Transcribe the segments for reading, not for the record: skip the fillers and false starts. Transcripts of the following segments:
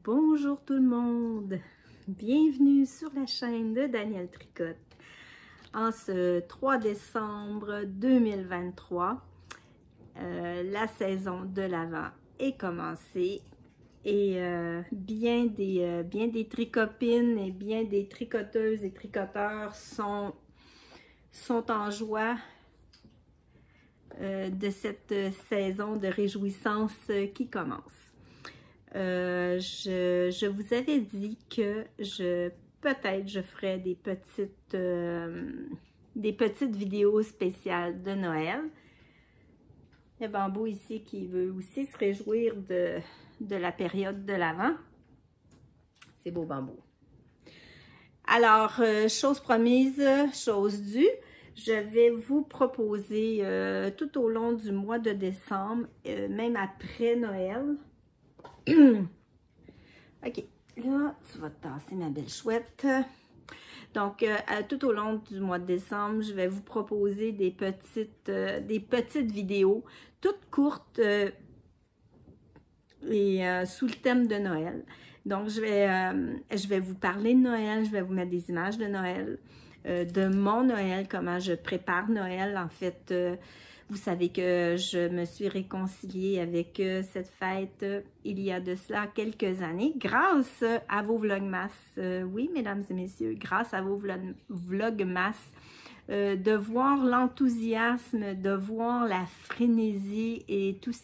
Bonjour tout le monde, bienvenue sur la chaîne de Danielle Tricotte. En ce 3 décembre 2023, la saison de l'Avent est commencée et bien des tricopines et bien des tricoteuses et tricoteurs sont en joie de cette saison de réjouissance qui commence. Je vous avais dit que peut-être je ferais des petites vidéos spéciales de Noël. Il y a Bambou ici qui veut aussi se réjouir de la période de l'Avent. C'est beau, Bambou. Alors, chose promise, chose due. Je vais vous proposer tout au long du mois de décembre, même après Noël. Ok, là, tu vas te tasser, ma belle chouette. Donc, tout au long du mois de décembre, je vais vous proposer des petites vidéos, toutes courtes et sous le thème de Noël. Donc, je vais vous parler de Noël, je vais vous mettre des images de Noël, de mon Noël, comment je prépare Noël. En fait, vous savez que je me suis réconciliée avec cette fête il y a de cela quelques années grâce à vos vlogmas. Oui, mesdames et messieurs, grâce à vos vlogmas, de voir l'enthousiasme, de voir la frénésie et tous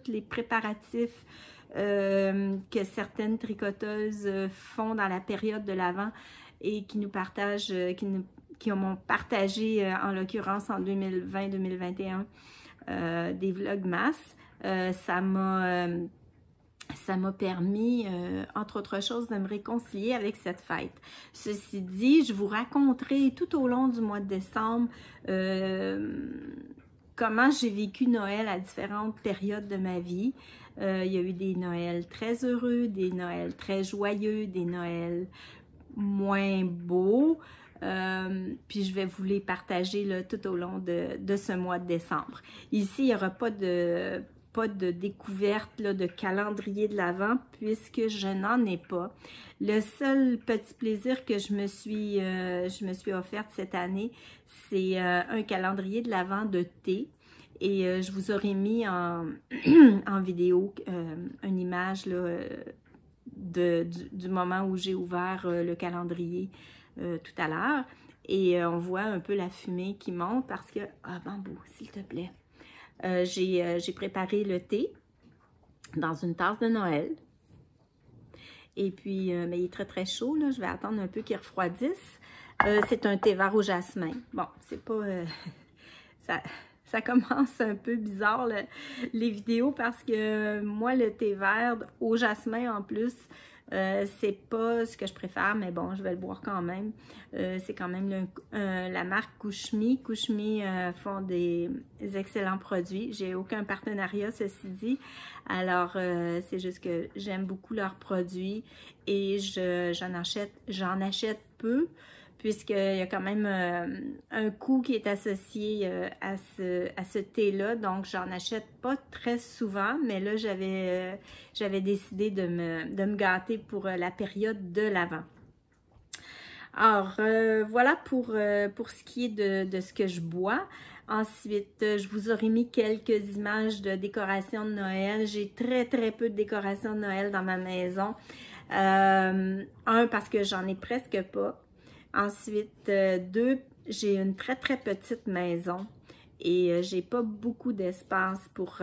les préparatifs que certaines tricoteuses font dans la période de l'Avent et qui nous partagent, qui m'ont partagé, en l'occurrence en 2020-2021, des vlogmas. Ça m'a permis, entre autres choses, de me réconcilier avec cette fête. Ceci dit, je vous raconterai tout au long du mois de décembre comment j'ai vécu Noël à différentes périodes de ma vie. Il y a eu des Noëls très heureux, des Noëls très joyeux, des Noëls moins beaux. Puis je vais vous les partager là, tout au long de ce mois de décembre. Ici, il n'y aura pas de découverte là, de calendrier de l'Avent puisque je n'en ai pas. Le seul petit plaisir que je me suis offerte cette année, c'est un calendrier de l'Avent de thé. Et je vous aurais mis en vidéo une image là, du moment où j'ai ouvert le calendrier tout à l'heure. Et on voit un peu la fumée qui monte parce que... Ah, Bambou, s'il te plaît. J'ai préparé le thé dans une tasse de Noël. Et puis, mais il est très très chaud, là. Je vais attendre un peu qu'il refroidisse. C'est un thé vert au jasmin. Bon, c'est pas... Ça commence un peu bizarre, les vidéos, parce que moi, le thé vert au jasmin, en plus, c'est pas ce que je préfère, mais bon, je vais le boire quand même. C'est quand même la marque Couche-Me. Couche-Me font des excellents produits. J'ai aucun partenariat, ceci dit. Alors, c'est juste que j'aime beaucoup leurs produits et j'en achète peu, puisqu'il y a quand même un coût qui est associé à ce thé-là. Donc, j'en achète pas très souvent, mais là, j'avais décidé de me gâter pour la période de l'Avent. Alors, voilà pour ce qui est de ce que je bois. Ensuite, je vous aurais mis quelques images de décoration de Noël. J'ai très, très peu de décoration de Noël dans ma maison. Parce que j'en ai presque pas. Ensuite, deux, j'ai une très très petite maison et j'ai pas beaucoup d'espace pour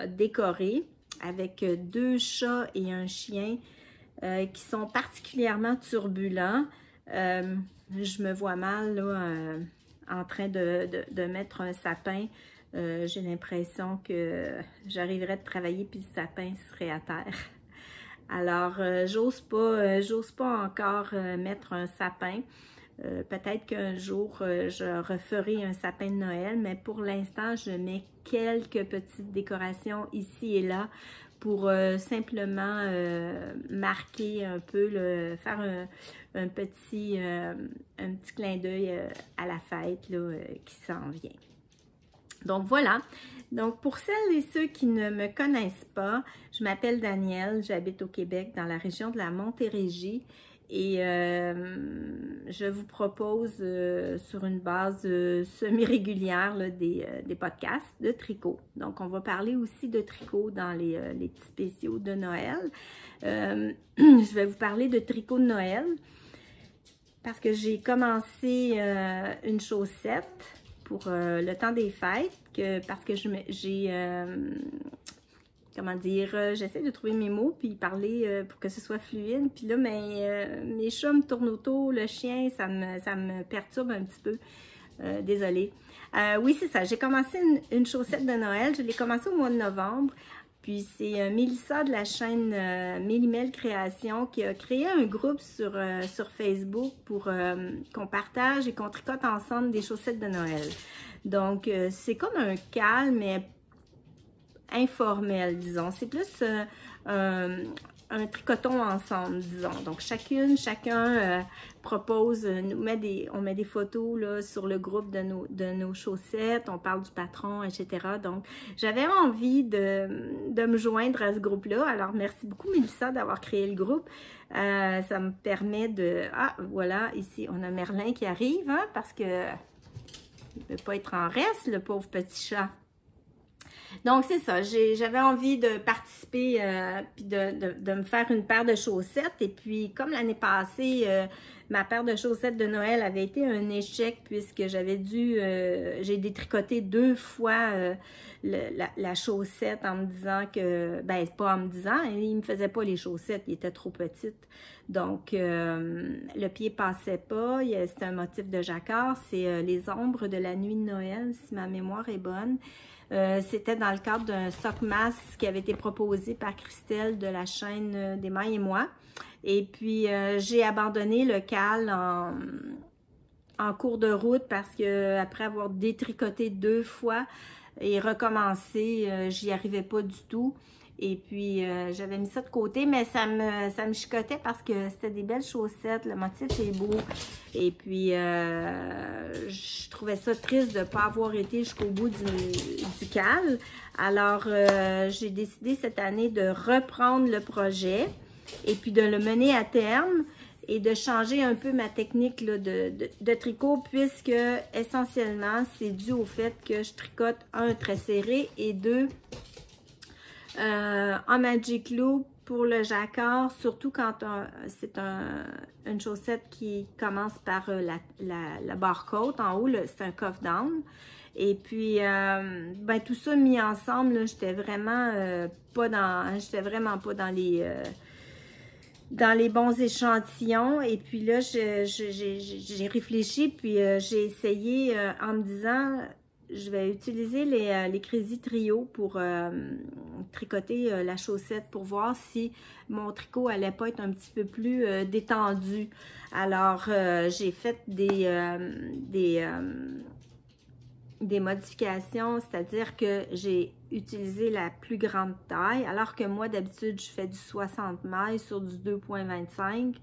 décorer, avec deux chats et un chien qui sont particulièrement turbulents. Je me vois mal là, en train de mettre un sapin. J'ai l'impression que j'arriverais de travailler puis le sapin serait à terre. Alors, j'ose pas encore mettre un sapin. Peut-être qu'un jour, je referai un sapin de Noël, mais pour l'instant, je mets quelques petites décorations ici et là pour simplement marquer un peu, faire un petit clin d'œil à la fête là, qui s'en vient. Donc voilà. Donc pour celles et ceux qui ne me connaissent pas, je m'appelle Danielle, j'habite au Québec dans la région de la Montérégie et je vous propose sur une base semi-régulière des podcasts de tricot. Donc on va parler aussi de tricot dans les petits spéciaux de Noël. Je vais vous parler de tricot de Noël parce que j'ai commencé une chaussette pour le temps des fêtes, parce que comment dire, j'essaie de trouver mes mots puis parler pour que ce soit fluide. Puis là, mes chats me tournent autour, le chien, ça me perturbe un petit peu. Désolée. Oui, c'est ça, j'ai commencé une chaussette de Noël, je l'ai commencé au mois de novembre. Puis c'est Mélissa de la chaîne Mélimel Création qui a créé un groupe sur Facebook pour qu'on partage et qu'on tricote ensemble des chaussettes de Noël. Donc c'est comme un calme, mais informel, disons. C'est plus un tricoton ensemble, disons. Donc chacun propose, on met des photos là, sur le groupe de nos chaussettes, on parle du patron, etc. Donc j'avais envie de me joindre à ce groupe-là. Alors merci beaucoup Mélissa d'avoir créé le groupe. Ça me permet de... Ah voilà, ici on a Merlin qui arrive, hein, parce que il ne peut pas être en reste, le pauvre petit chat. Donc, c'est ça, j'avais envie de participer puis de me faire une paire de chaussettes. Et puis, comme l'année passée, ma paire de chaussettes de Noël avait été un échec puisque j'ai détricoté 2 fois la chaussette en me disant que, ben, pas en me disant, il ne me faisait pas les chaussettes, il était trop petite. Donc, le pied passait pas, c'était un motif de jacquard, c'est les ombres de la nuit de Noël, si ma mémoire est bonne. C'était dans le cadre d'un sock masse qui avait été proposé par Christelle de la chaîne des Mailles et moi. Et puis, j'ai abandonné le cal en cours de route parce que après avoir détricoté 2 fois et recommencé, j'y arrivais pas du tout. Et puis, j'avais mis ça de côté, mais ça me chicotait parce que c'était des belles chaussettes, le motif est beau. Et puis, je trouvais ça triste de ne pas avoir été jusqu'au bout du cal. Alors, j'ai décidé cette année de reprendre le projet et puis de le mener à terme et de changer un peu ma technique là, de tricot puisque, essentiellement, c'est dû au fait que je tricote 1 très serré et 2 en Magic Loop pour le jacquard, surtout quand c'est une chaussette qui commence par la barre côte en haut, c'est un cuff down. Et puis, ben, tout ça mis ensemble, j'étais vraiment pas dans les bons échantillons. Et puis là, j'ai réfléchi, puis j'ai essayé en me disant... Je vais utiliser les Crazy Trio pour tricoter la chaussette pour voir si mon tricot allait pas être un petit peu plus détendu. Alors, j'ai fait des modifications, c'est-à-dire que j'ai utilisé la plus grande taille, alors que moi, d'habitude, je fais du 60 mailles sur du 2,25.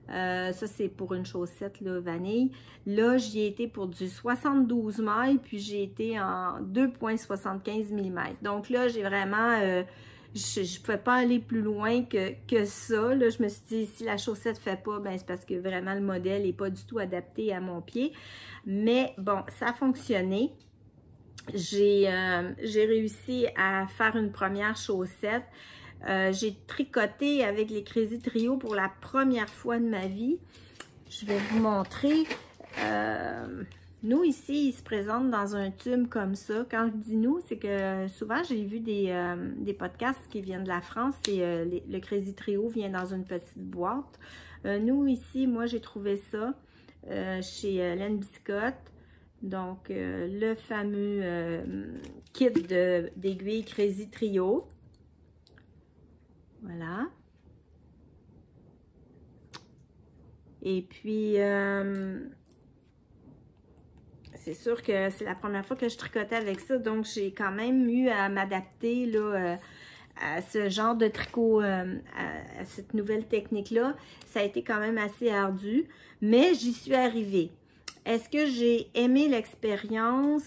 Ça, c'est pour une chaussette là, vanille. Là, j'y ai été pour du 72 mailles, puis j'ai été en 2,75 mm. Donc là, j'ai vraiment... je ne pouvais pas aller plus loin que ça. Là, je me suis dit, si la chaussette ne fait pas, ben, c'est parce que vraiment le modèle n'est pas du tout adapté à mon pied. Mais bon, ça a fonctionné. J'ai réussi à faire une première chaussette. J'ai tricoté avec les Crazy Trio pour la première fois de ma vie. Je vais vous montrer. Nous, ici, ils se présentent dans un tube comme ça. Quand je dis nous, c'est que souvent, j'ai vu des podcasts qui viennent de la France et le Crazy Trio vient dans une petite boîte. Nous, ici, moi, j'ai trouvé ça chez Laine Biscotte. Donc, le fameux kit d'aiguilles Crazy Trio. Voilà. Et puis, c'est sûr que c'est la première fois que je tricotais avec ça, donc j'ai quand même eu à m'adapter là, à ce genre de tricot, à cette nouvelle technique-là. Ça a été quand même assez ardu, mais j'y suis arrivée. Est-ce que j'ai aimé l'expérience?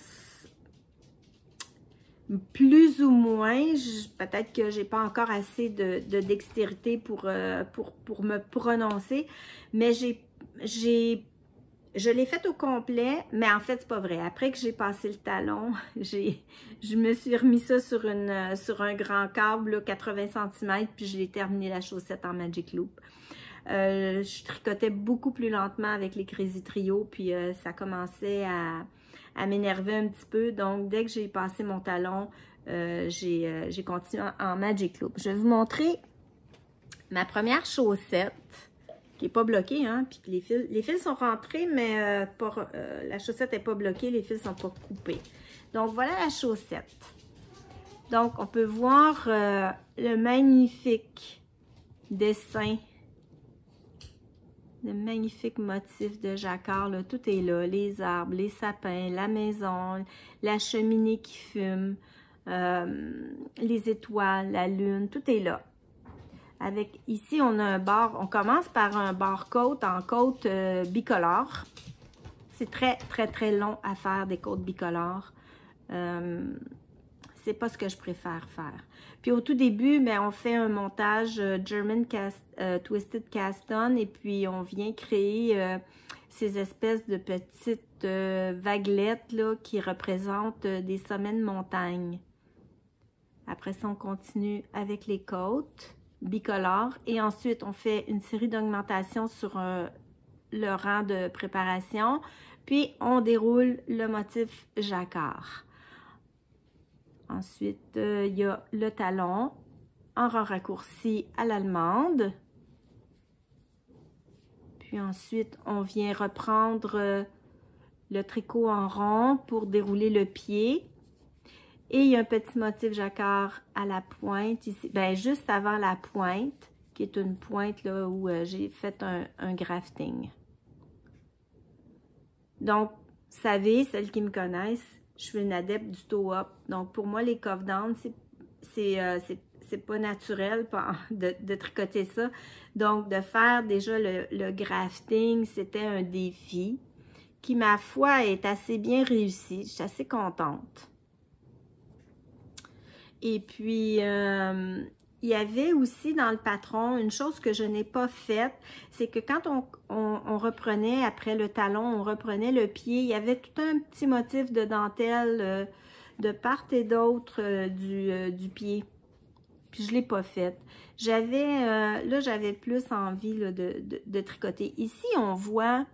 plus ou moins. Peut-être que j'ai pas encore assez de dextérité pour me prononcer, mais je l'ai fait au complet, mais en fait, c'est pas vrai. Après que j'ai passé le talon, je me suis remis ça sur un grand câble, là, 80 cm, puis je l'ai terminé la chaussette en Magic Loop. Je tricotais beaucoup plus lentement avec les Crazy Trio, puis ça commençait à m'énerver un petit peu. Donc, dès que j'ai passé mon talon, j'ai continué en Magic Loop. Je vais vous montrer ma première chaussette, qui n'est pas bloquée, hein, puis les fils sont rentrés, mais la chaussette n'est pas bloquée, les fils ne sont pas coupés. Donc, voilà la chaussette. Donc, on peut voir le magnifique dessin, le magnifique motif de jacquard, là, tout est là, les arbres, les sapins, la maison, la cheminée qui fume, les étoiles, la lune, tout est là. Avec, ici, on a un bord, on commence par un bord-côte en côte bicolore. C'est très, très, très long à faire des côtes bicolores. C'est pas ce que je préfère faire. Puis au tout début, ben, on fait un montage German Twisted Cast On et puis on vient créer ces espèces de petites vaguelettes là, qui représentent des sommets de montagne. Après ça, on continue avec les côtes bicolores et ensuite on fait une série d'augmentations sur le rang de préparation, puis on déroule le motif jacquard. Ensuite, il y a le talon en rang raccourci à l'allemande. Puis ensuite, on vient reprendre le tricot en rond pour dérouler le pied. Et il y a un petit motif jacquard à la pointe, ici, ben, juste avant la pointe, qui est une pointe là, où j'ai fait un grafting. Donc, vous savez, celles qui me connaissent, je suis une adepte du toe-up. Donc, pour moi, les cuff down, c'est pas naturel de tricoter ça. Donc, de faire déjà le grafting, c'était un défi qui, ma foi, est assez bien réussi. Je suis assez contente. Et puis, il y avait aussi dans le patron une chose que je n'ai pas faite, c'est que quand on reprenait, après le talon, on reprenait le pied, il y avait tout un petit motif de dentelle de part et d'autre du pied. Puis je ne l'ai pas faite. Là, j'avais plus envie là, de tricoter. Ici, on voit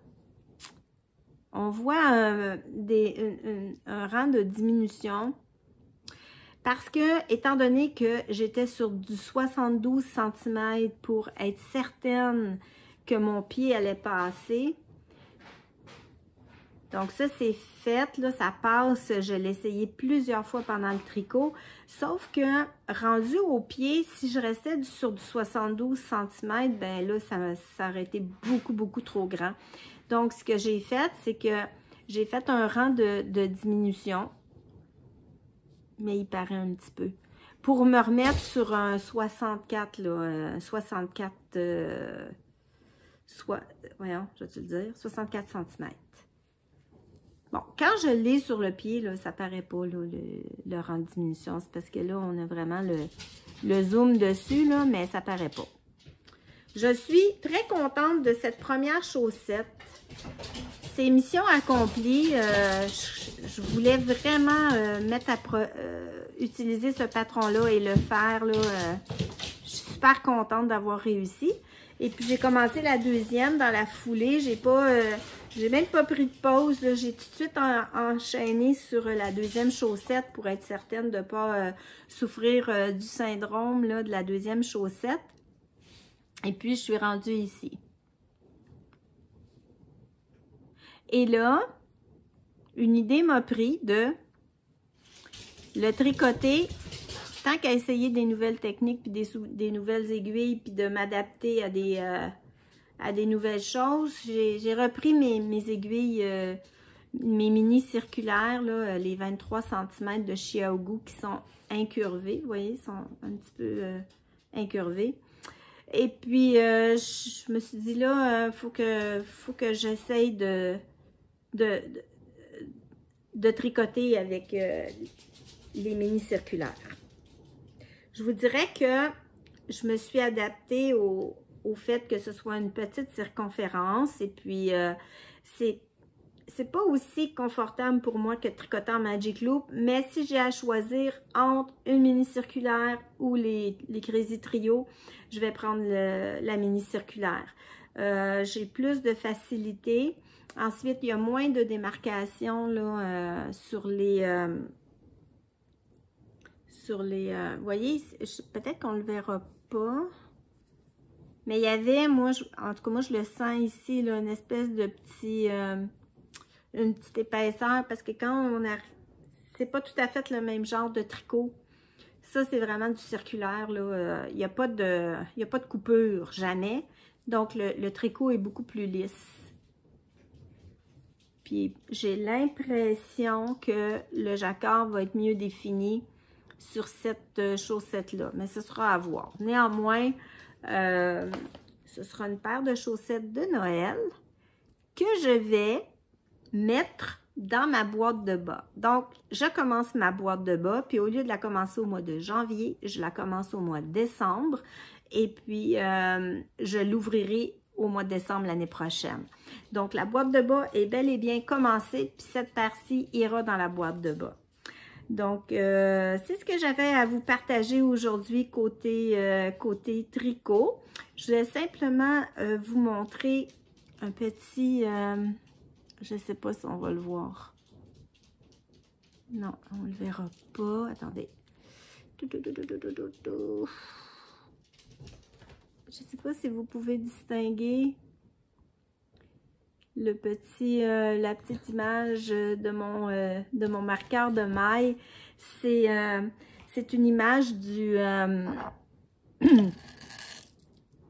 un rang de diminution. Parce que, étant donné que j'étais sur du 72 cm pour être certaine que mon pied allait passer, donc ça c'est fait, là, ça passe, je l'ai essayé plusieurs fois pendant le tricot, sauf que rendu au pied, si je restais sur du 72 cm, ben là, ça aurait été beaucoup, beaucoup trop grand. Donc, ce que j'ai fait, c'est que j'ai fait un rang de diminution, mais il paraît un petit peu, pour me remettre sur un 64, là, 64, voyons, je vais te le dire, 64 cm. Bon, quand je l'ai sur le pied, là, ça paraît pas, là, le rang de diminution, c'est parce que là, on a vraiment le zoom dessus, là, mais ça paraît pas. Je suis très contente de cette première chaussette. C'est mission accomplie. Je voulais vraiment utiliser ce patron-là et le faire. Là, je suis super contente d'avoir réussi. Et puis, j'ai commencé la deuxième dans la foulée. J'ai même pas pris de pause. J'ai tout de suite enchaîné sur la deuxième chaussette pour être certaine de ne pas souffrir du syndrome là, de la deuxième chaussette. Et puis, je suis rendue ici. Et là, une idée m'a pris de le tricoter, tant qu'à essayer des nouvelles techniques, puis des nouvelles aiguilles, puis de m'adapter à des nouvelles choses. J'ai repris mes aiguilles, mes mini circulaires, là, les 23 cm de Chiaogu qui sont incurvées. Vous voyez, sont un petit peu incurvées. Et puis, je me suis dit là, faut que j'essaye de tricoter avec les mini circulaires. Je vous dirais que je me suis adaptée au fait que ce soit une petite circonférence et puis c'est pas aussi confortable pour moi que de tricoter en Magic Loop, mais si j'ai à choisir entre une mini circulaire ou les Crazy Trio, je vais prendre la mini circulaire. J'ai plus de facilité. Ensuite, il y a moins de démarcation là, sur les... vous voyez, peut-être qu'on ne le verra pas, mais il y avait, en tout cas, moi, je le sens ici, là, une espèce de petit... une petite épaisseur, parce que quand on a... c'est pas tout à fait le même genre de tricot. Ça, c'est vraiment du circulaire, là. Il n'y a pas de coupure, jamais. Donc, le tricot est beaucoup plus lisse. Puis, j'ai l'impression que le jacquard va être mieux défini sur cette chaussette-là. Mais ce sera à voir. Néanmoins, ce sera une paire de chaussettes de Noël que je vais mettre dans ma boîte de bas. Donc, je commence ma boîte de bas, puis au lieu de la commencer au mois de janvier, je la commence au mois de décembre, et puis je l'ouvrirai au mois de décembre l'année prochaine. Donc, la boîte de bas est bel et bien commencée, puis cette paire-ci ira dans la boîte de bas. Donc, c'est ce que j'avais à vous partager aujourd'hui côté tricot. Je vais simplement vous montrer un petit... je ne sais pas si on va le voir. Non, on ne le verra pas. Attendez. Je ne sais pas si vous pouvez distinguer la petite image de mon marqueur de maille. C'est une image d'une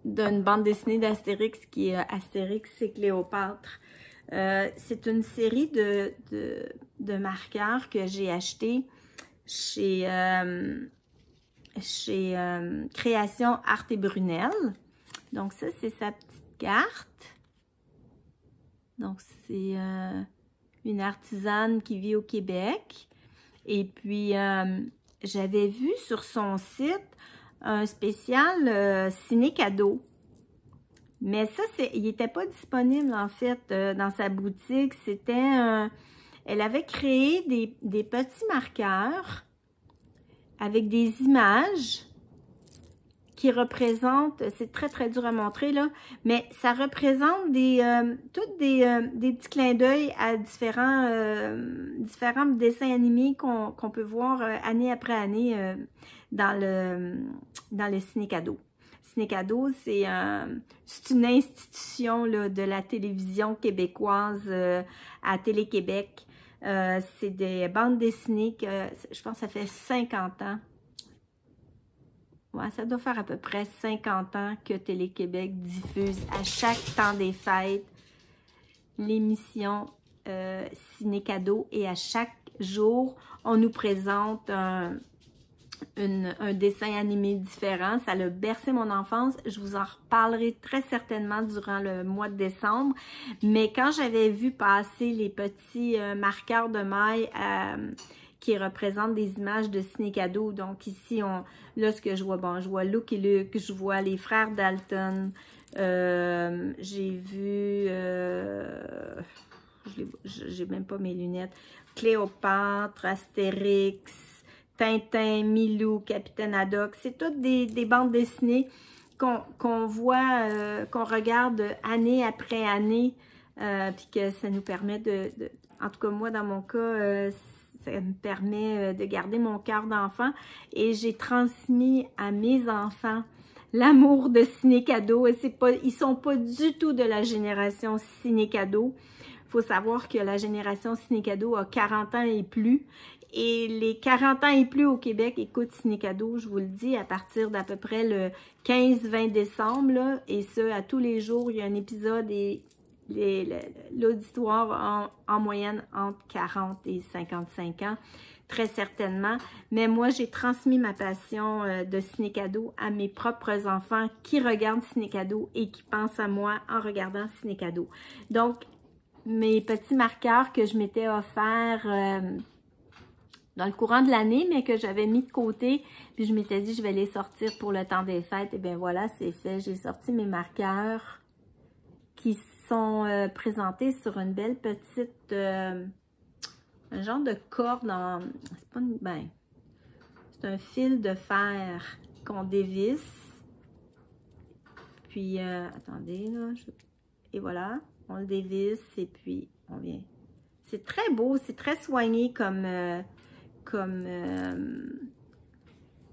bande dessinée d'Astérix qui est Astérix et Cléopâtre. C'est une série de marqueurs que j'ai acheté chez Création Art et Brunel. Donc ça, c'est sa petite carte. Donc c'est une artisane qui vit au Québec. Et puis, j'avais vu sur son site un spécial ciné-cadeau. Mais ça, il n'était pas disponible, en fait, dans sa boutique. C'était elle avait créé des petits marqueurs avec des images qui représentent, c'est très, très dur à montrer, là, mais ça représente tous des petits clins d'œil à différents dessins animés qu'on peut voir année après année dans le ciné-cadeau. Ciné-cadeau, c'est une institution là, de la télévision québécoise à Télé-Québec. C'est des bandes dessinées que je pense que ça fait 50 ans. Ouais, ça doit faire à peu près 50 ans que Télé-Québec diffuse à chaque temps des fêtes l'émission Ciné-cadeau. Et à chaque jour, on nous présente un dessin animé différent. Ça a bercé mon enfance. Je vous en reparlerai très certainement durant le mois de décembre. Mais quand j'avais vu passer les petits marqueurs de maille qui représentent des images de ciné-cadeau, donc ici, là, ce que je vois, bon, je vois Luke et Luke, je vois les frères Dalton, j'ai vu, j'ai même pas mes lunettes, Cléopâtre, Astérix, Tintin, Milou, Capitaine Haddock, c'est toutes des bandes dessinées qu'on voit, qu'on regarde année après année, puis que ça nous permet en tout cas moi dans mon cas, ça me permet de garder mon cœur d'enfant et j'ai transmis à mes enfants l'amour de ciné-cadeau et ils sont pas du tout de la génération ciné-cadeau. Il faut savoir que la génération ciné-cadeau a 40 ans et plus. Et les 40 ans et plus au Québec écoutent ciné-cadeau, je vous le dis, à partir d'à peu près le 15-20 décembre. Là, et ça, à tous les jours, il y a un épisode et l'auditoire en moyenne entre 40 et 55 ans, très certainement. Mais moi, j'ai transmis ma passion de ciné-cadeau à mes propres enfants qui regardent ciné-cadeau et qui pensent à moi en regardant ciné-cadeau. Donc, mes petits marqueurs que je m'étais offert dans le courant de l'année, mais que j'avais mis de côté. Puis je m'étais dit, je vais les sortir pour le temps des fêtes. Et bien voilà, c'est fait. J'ai sorti mes marqueurs qui sont présentés sur une belle petite, un genre de corde. C'est pas une, ben, c'est un fil de fer qu'on dévisse. Puis, attendez, là. Et voilà, on le dévisse et puis on vient. C'est très beau, c'est très soigné comme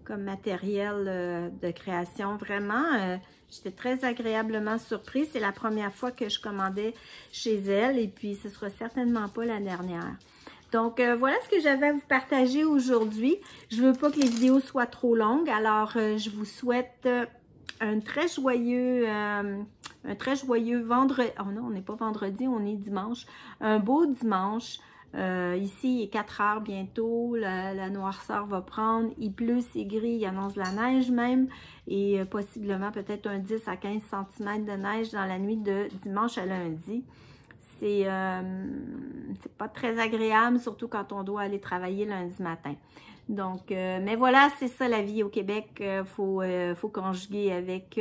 matériel de création. Vraiment, j'étais très agréablement surprise. C'est la première fois que je commandais chez elle et puis ce sera certainement pas la dernière. Donc, voilà ce que j'avais à vous partager aujourd'hui. Je veux pas que les vidéos soient trop longues, alors je vous souhaite un très joyeux vendredi. Oh non, on n'est pas vendredi, on est dimanche. Un beau dimanche. Ici, il est 4 heures bientôt, la noirceur va prendre, il pleut, c'est gris, il annonce de la neige même, et possiblement peut-être un 10 à 15 cm de neige dans la nuit de dimanche à lundi. C'est pas très agréable, surtout quand on doit aller travailler lundi matin. Donc, mais voilà, c'est ça la vie au Québec, faut conjuguer avec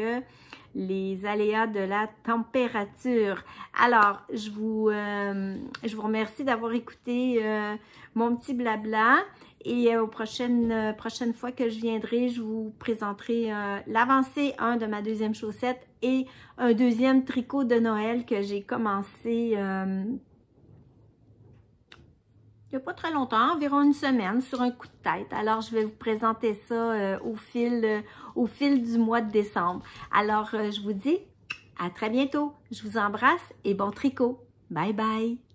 les aléas de la température. Alors, je vous remercie d'avoir écouté mon petit blabla et aux prochaines fois que je viendrai, je vous présenterai l'avancée 1 de ma deuxième chaussette et un deuxième tricot de Noël que j'ai commencé il n'y a pas très longtemps, environ une semaine, sur un coup de tête. Alors, je vais vous présenter ça au fil du mois de décembre. Alors, je vous dis à très bientôt. Je vous embrasse et bon tricot. Bye bye!